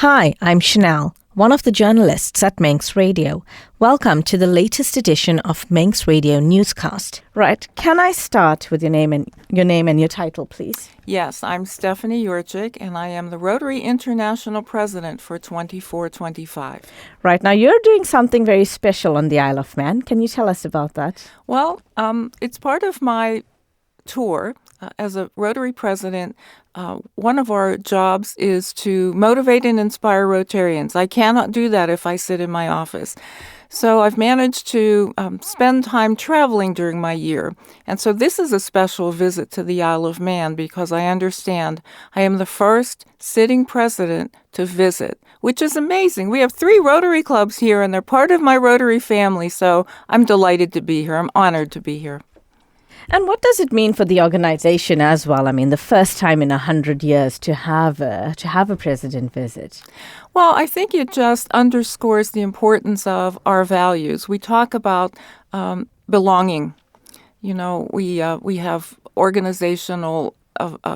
Hi, I'm Chanel, one of the journalists at Manx Radio. Welcome to the latest edition of Manx Radio Newscast. Right, can I start with your name and your title, please? Yes, I'm Stephanie Urchick, and I am the Rotary International President for 24-25. Right, now you're doing something very special on the Isle of Man. Can you tell us about that? Well, it's part of my tour. As a Rotary President, one of our jobs is to motivate and inspire Rotarians. I cannot do that if I sit in my office. So I've managed to spend time traveling during my year. And so this is a special visit to the Isle of Man because I understand I am the first sitting president to visit, which is amazing. We have 3 Rotary clubs here, and they're part of my Rotary family. So I'm delighted to be here. I'm honored to be here. And what does it mean for the organization as well? I mean, the first time in 100 years to have a president visit. Well, I think it just underscores the importance of our values. We talk about belonging. You know, we have organizational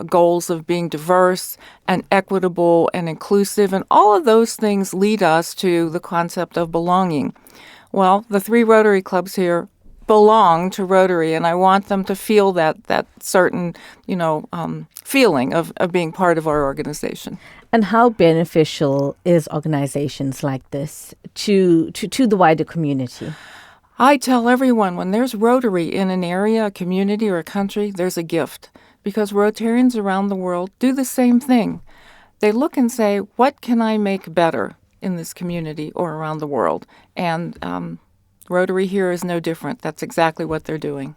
goals of being diverse and equitable and inclusive, and all of those things lead us to the concept of belonging. Well, the 3 Rotary clubs here belong to Rotary, and I want them to feel that certain, feeling of being part of our organization. And how beneficial is organizations like this to the wider community? I tell everyone when there's Rotary in an area, a community, or a country, there's a gift, because Rotarians around the world do the same thing. They look and say, what can I make better in this community or around the world? And Rotary here is no different. That's exactly what they're doing.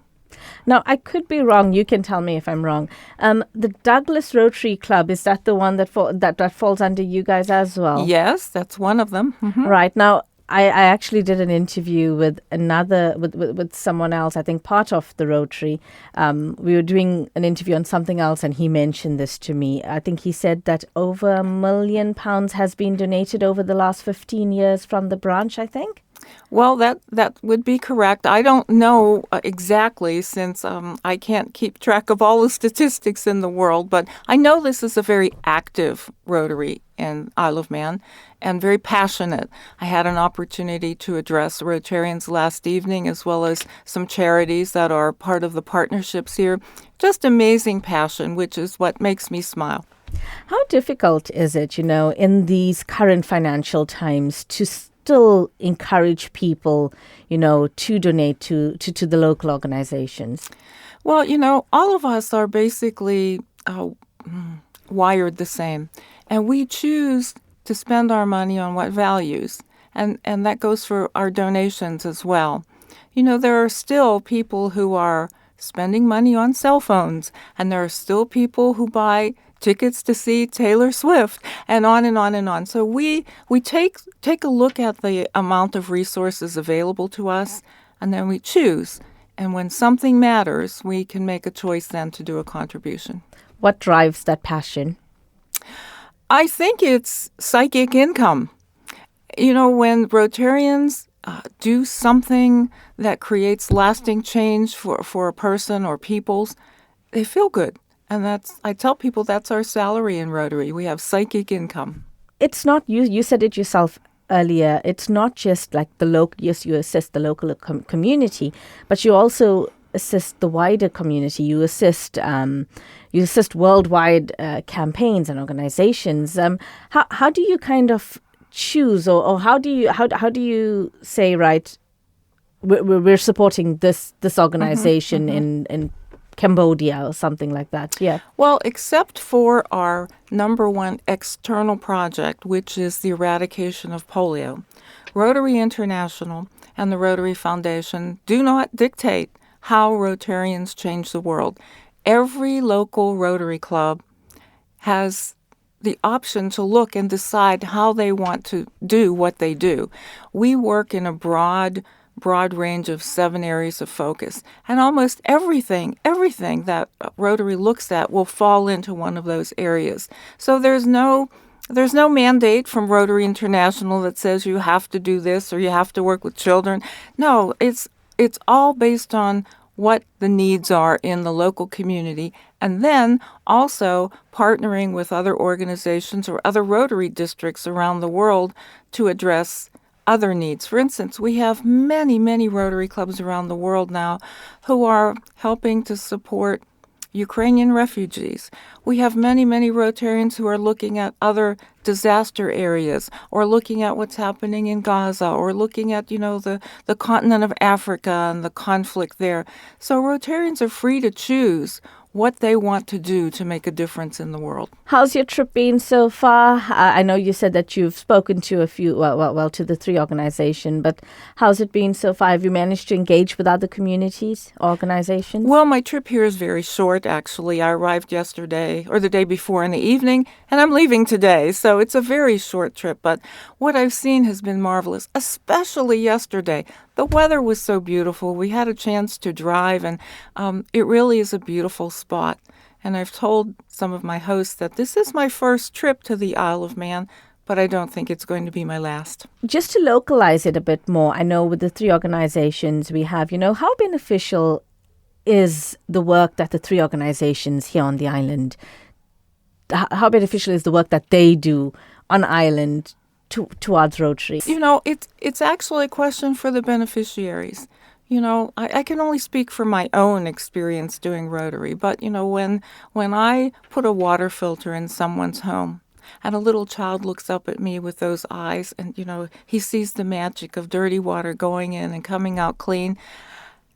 Now, I could be wrong. You can tell me if I'm wrong. The Douglas Rotary Club, is that the one that falls under you guys as well? Yes, that's one of them. Mm-hmm. Right. Now, I actually did an interview with someone else, I think part of the Rotary. We were doing an interview on something else, and he mentioned this to me. I think he said that over £1 million has been donated over the last 15 years from the branch, I think. Well, that would be correct. I don't know exactly since I can't keep track of all the statistics in the world, but I know this is a very active Rotary in Isle of Man and very passionate. I had an opportunity to address Rotarians last evening as well as some charities that are part of the partnerships here. Just amazing passion, which is what makes me smile. How difficult is it, in these current financial times to still encourage people, to donate to the local organizations? Well, all of us are basically wired the same, and we choose to spend our money on what values, and that goes for our donations as well. There are still people who are spending money on cell phones, and there are still people who buy tickets to see Taylor Swift, and on and on and on. So we take a look at the amount of resources available to us, and then we choose. And when something matters, we can make a choice then to do a contribution. What drives that passion? I think it's psychic income. When Rotarians do something that creates lasting change for a person or peoples, they feel good. And I tell people that's our salary in Rotary. We have psychic income. It's not, you said it yourself earlier, it's not just like yes, you assist the local community, but you also assist the wider community. You assist worldwide campaigns and organizations. How do you kind of choose, or how do you say, right, we're supporting this organization in Cambodia or something like that? Yeah. Well, except for our number one external project, which is the eradication of polio, Rotary International and the Rotary Foundation do not dictate how Rotarians change the world. Every local Rotary club has the option to look and decide how they want to do what they do. We work in a broad range of 7 areas of focus. And almost everything that Rotary looks at will fall into one of those areas. So there's no mandate from Rotary International that says you have to do this or you have to work with children. No, it's all based on what the needs are in the local community, and then also partnering with other organizations or other Rotary districts around the world to address other needs. For instance, we have many, many Rotary clubs around the world now who are helping to support Ukrainian refugees. We have many, many Rotarians who are looking at other disaster areas, or looking at what's happening in Gaza, or looking at, the continent of Africa and the conflict there. So Rotarians are free to choose what they want to do to make a difference in the world. How's your trip been so far? I know you said that you've spoken to a few, to the 3 organizations, but how's it been so far? Have you managed to engage with other communities, organizations? Well, my trip here is very short, actually. I arrived yesterday, or the day before in the evening, and I'm leaving today. So it's a very short trip, but what I've seen has been marvelous, especially yesterday. The weather was so beautiful. We had a chance to drive, and it really is a beautiful spot. And I've told some of my hosts that this is my first trip to the Isle of Man, but I don't think it's going to be my last. Just to localize it a bit more, I know with the 3 organizations we have, how beneficial is the work that the 3 organizations here on the island, how beneficial is the work that they do on island towards Rotary? It's actually a question for the beneficiaries. I can only speak from my own experience doing Rotary, but, when I put a water filter in someone's home and a little child looks up at me with those eyes and, he sees the magic of dirty water going in and coming out clean,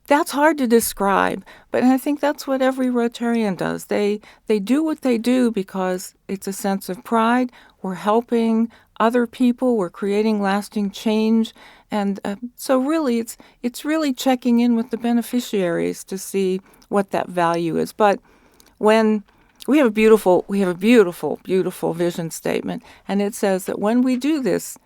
that's hard to describe. But I think that's what every Rotarian does. They do what they do because it's a sense of pride. We're helping other people. We're creating lasting change. And so really, it's really checking in with the beneficiaries to see what that value is. But when we have a beautiful, beautiful vision statement, and it says that when we do this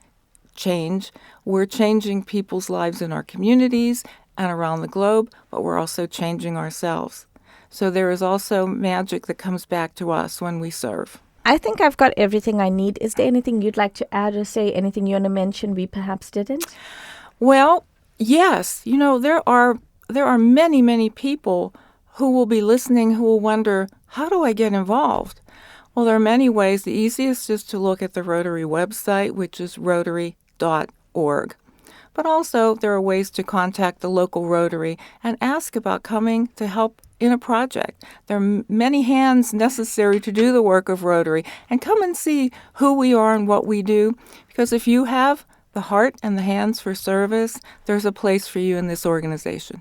change, we're changing people's lives in our communities and around the globe, but we're also changing ourselves. So there is also magic that comes back to us when we serve. I think I've got everything I need. Is there anything you'd like to add or say, anything you want to mention we perhaps didn't? Well, yes. There are many, many people who will be listening who will wonder, how do I get involved? Well, there are many ways. The easiest is to look at the Rotary website, which is rotary.org. But also, there are ways to contact the local Rotary and ask about coming to help in a project. There are many hands necessary to do the work of Rotary. And come and see who we are and what we do. Because if you have the heart and the hands for service, there's a place for you in this organization.